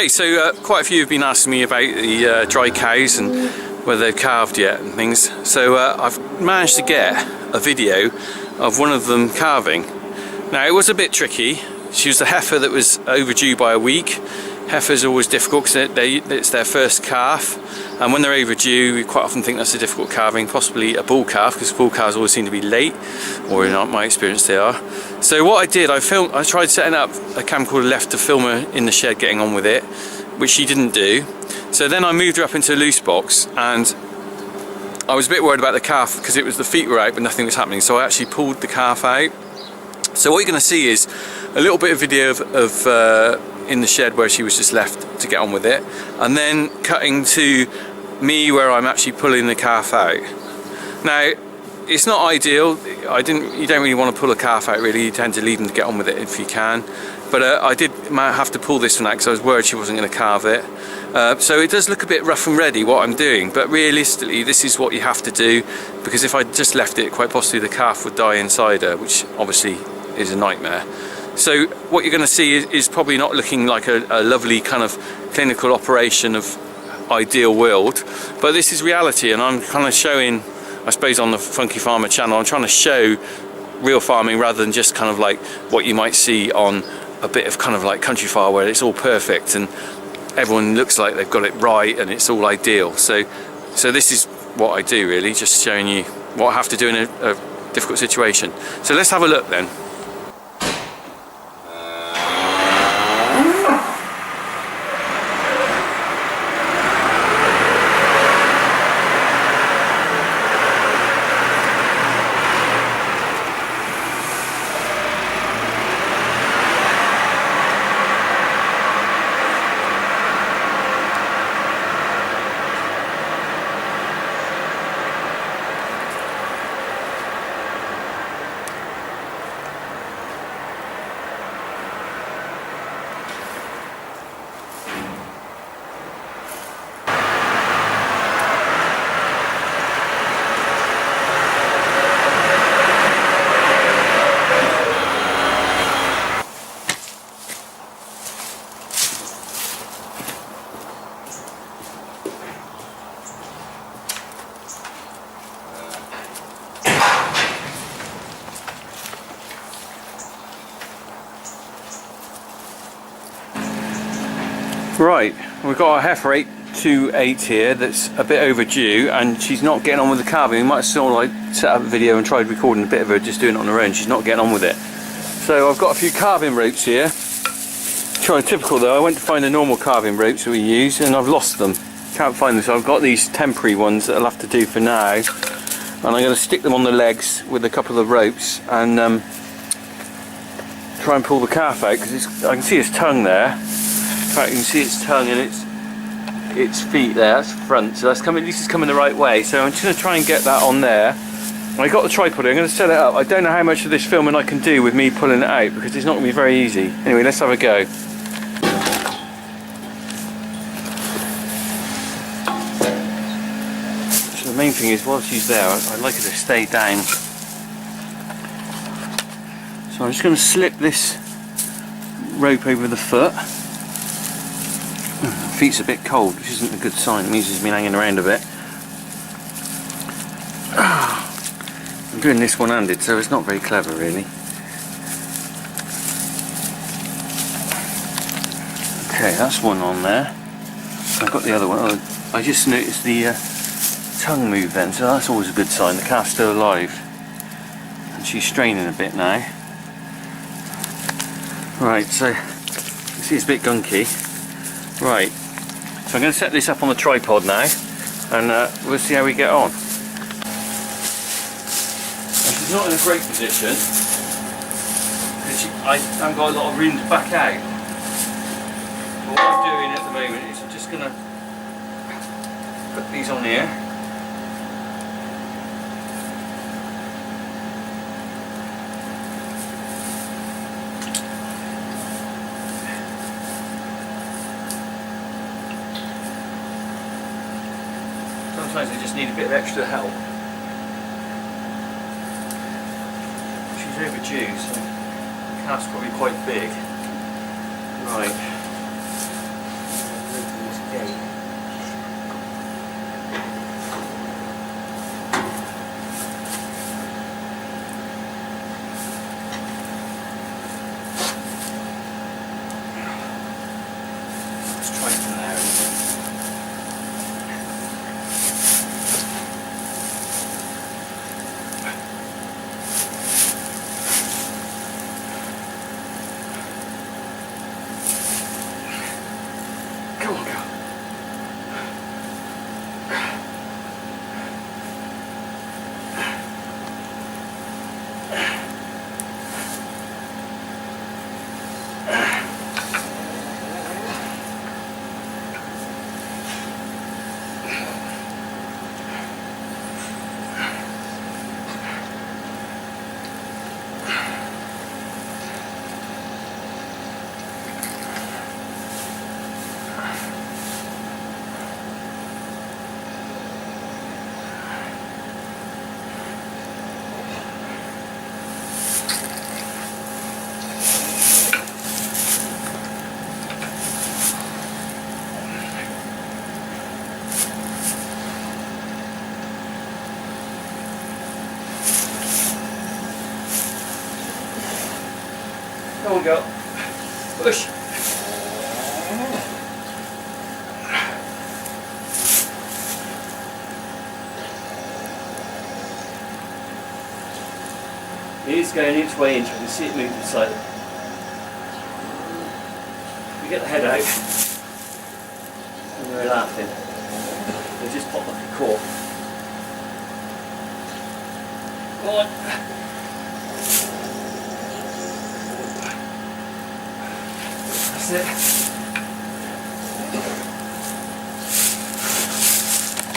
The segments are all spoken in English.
Okay, so quite a few have been asking me about the dry cows and whether they've calved yet and things. So I've managed to get a video of one of them calving. Now, it was a bit tricky. She was a heifer that was overdue by a week. Heifers are always difficult because it's their first calf, and when they're overdue, we quite often think that's a difficult calving, possibly a bull calf, because bull calves always seem to be late, or in my experience they are. So what I did, I tried setting up a camcorder left to film her in the shed getting on with it, which she didn't do. So then I moved her up into a loose box, and I was a bit worried about the calf because it was the feet were out but nothing was happening, so I actually pulled the calf out. So what you're going to see is a little bit of video of in the shed where she was just left to get on with it, and then cutting to me where I'm actually pulling the calf out. Now, it's not ideal. You don't really want to pull a calf out really. You tend to leave them to get on with it if you can, but I did have to pull this one out because I was worried she wasn't going to calve it. So it does look a bit rough and ready what I'm doing, but realistically this is what you have to do, because if I just left it, quite possibly the calf would die inside her, which obviously is a nightmare. So what you're going to see is probably not looking like a lovely kind of clinical operation of ideal world, but this is reality, and I'm kind of showing, I suppose on the Funky Farmer channel, I'm trying to show real farming rather than just kind of like what you might see on a bit of kind of like country farm where it's all perfect and everyone looks like they've got it right and it's all ideal. So this is what I do really, just showing you what I have to do in a difficult situation. So let's have a look then. Right, we've got our heifer 828 here that's a bit overdue, and she's not getting on with the calving. We might still like set up a video and tried recording a bit of her just doing it on her own. She's not getting on with it. So I've got a few calving ropes here. Trying typical though, I went to find the normal calving ropes that we use and I've lost them. Can't find them, so I've got these temporary ones that I'll have to do for now. And I'm going to stick them on the legs with a couple of ropes and try and pull the calf out, because I can see its tongue there. In fact, you can see its tongue and its feet there. That's front, so that's coming. At least it's coming the right way. So I'm just going to try and get that on there. I got the tripod here. I'm going to set it up. I don't know how much of this filming I can do with me pulling it out, because it's not going to be very easy. Anyway, let's have a go. So the main thing is, while she's there, I'd like her to stay down. So I'm just going to slip this rope over the foot. Feet's a bit cold, which isn't a good sign. It means he's been hanging around a bit. I'm doing this one-handed, so it's not very clever really. Okay, that's one on there. I've got the other one. Oh, I just noticed the tongue move then, so that's always a good sign. The calf's still alive. And she's straining a bit now. Right, so you see it's a bit gunky. Right. So I'm going to set this up on the tripod now, and we'll see how we get on. And she's not in a great position, because I haven't got a lot of room to back out. But what I'm doing at the moment is I'm just going to put these on here. Sometimes they just need a bit of extra help. She's overdue, so the calf's probably quite big. Right. Come on, girl. Push. It is going its way into it. You can see it moving slightly. We get the head out, and we're laughing. They just pop like a cork. Go on. That's it.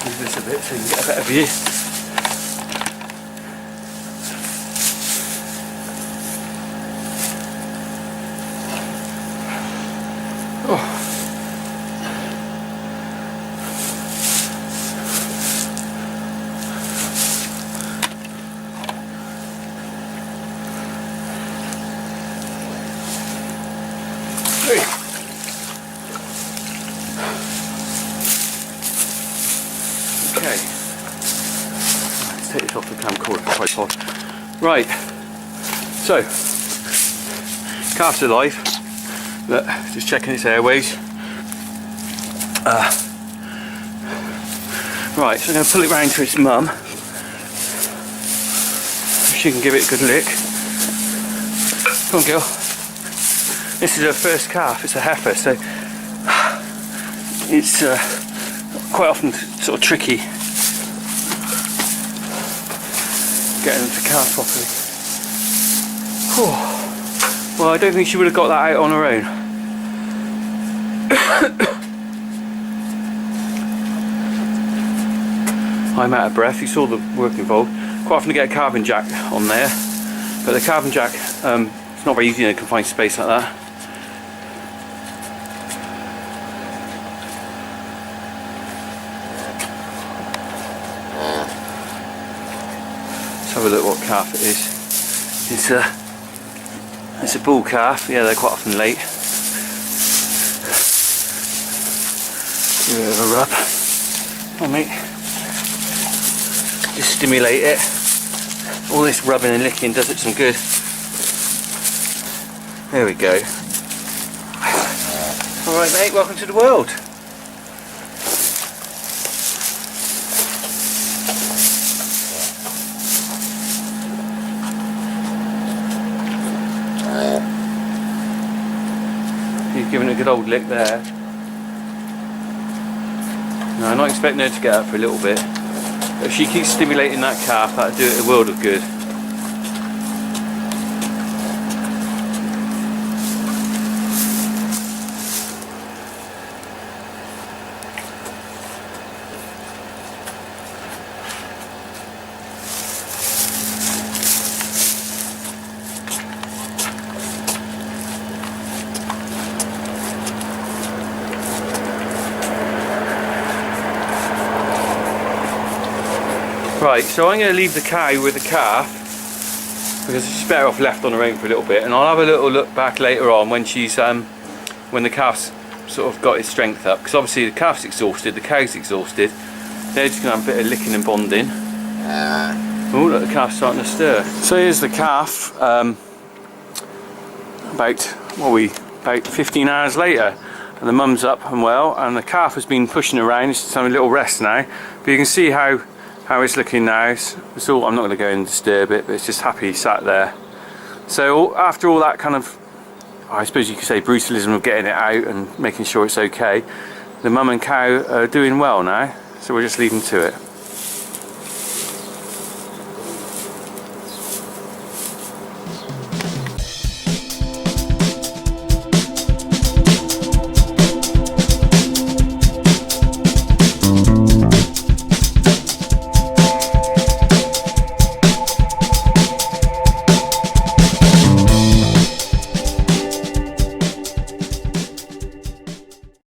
Move this a bit so you can get a better view. Oh. Hey. Okay. Let's take this off the camcorder, it's quite hot. Right. So, calf's alive. Look, just checking its airways. Right, so I'm going to pull it round to its mum. She can give it a good lick. Come on, girl. This is her first calf. It's a heifer, so it's quite often sort of tricky getting them to calf properly. Whew. Well, I don't think she would have got that out on her own. I'm out of breath. You saw the work involved. Quite often to get a calving jack on there, but the calving jack, it's not very easy in a confined space like that. Let's have a look what calf it is. It's a bull calf. Yeah, they're quite often late. Give it a rub. Come on, mate. Just stimulate it. All this rubbing and licking does it some good. There we go. Alright, mate, welcome to the world. He's giving it a good old lick there. No, I'm not expecting her to get up for a little bit. If she keeps stimulating that calf, that'll do it a world of good. Right, so I'm going to leave the cow with the calf because she's better off left on her own for a little bit, and I'll have a little look back later on when she's when the calf's sort of got its strength up, because obviously the calf's exhausted, the cow's exhausted. They're just going to have a bit of licking and bonding. Oh, look, the calf's starting to stir. So here's the calf. About 15 hours later, and the mum's up and well, and the calf has been pushing around. It's having a little rest now, but you can see how it's looking now. It's all, I'm not going to go and disturb it, but it's just happy sat there. So after all that kind of, I suppose you could say, brutalism of getting it out and making sure it's okay, the mum and cow are doing well now, so we'll just leave them to it.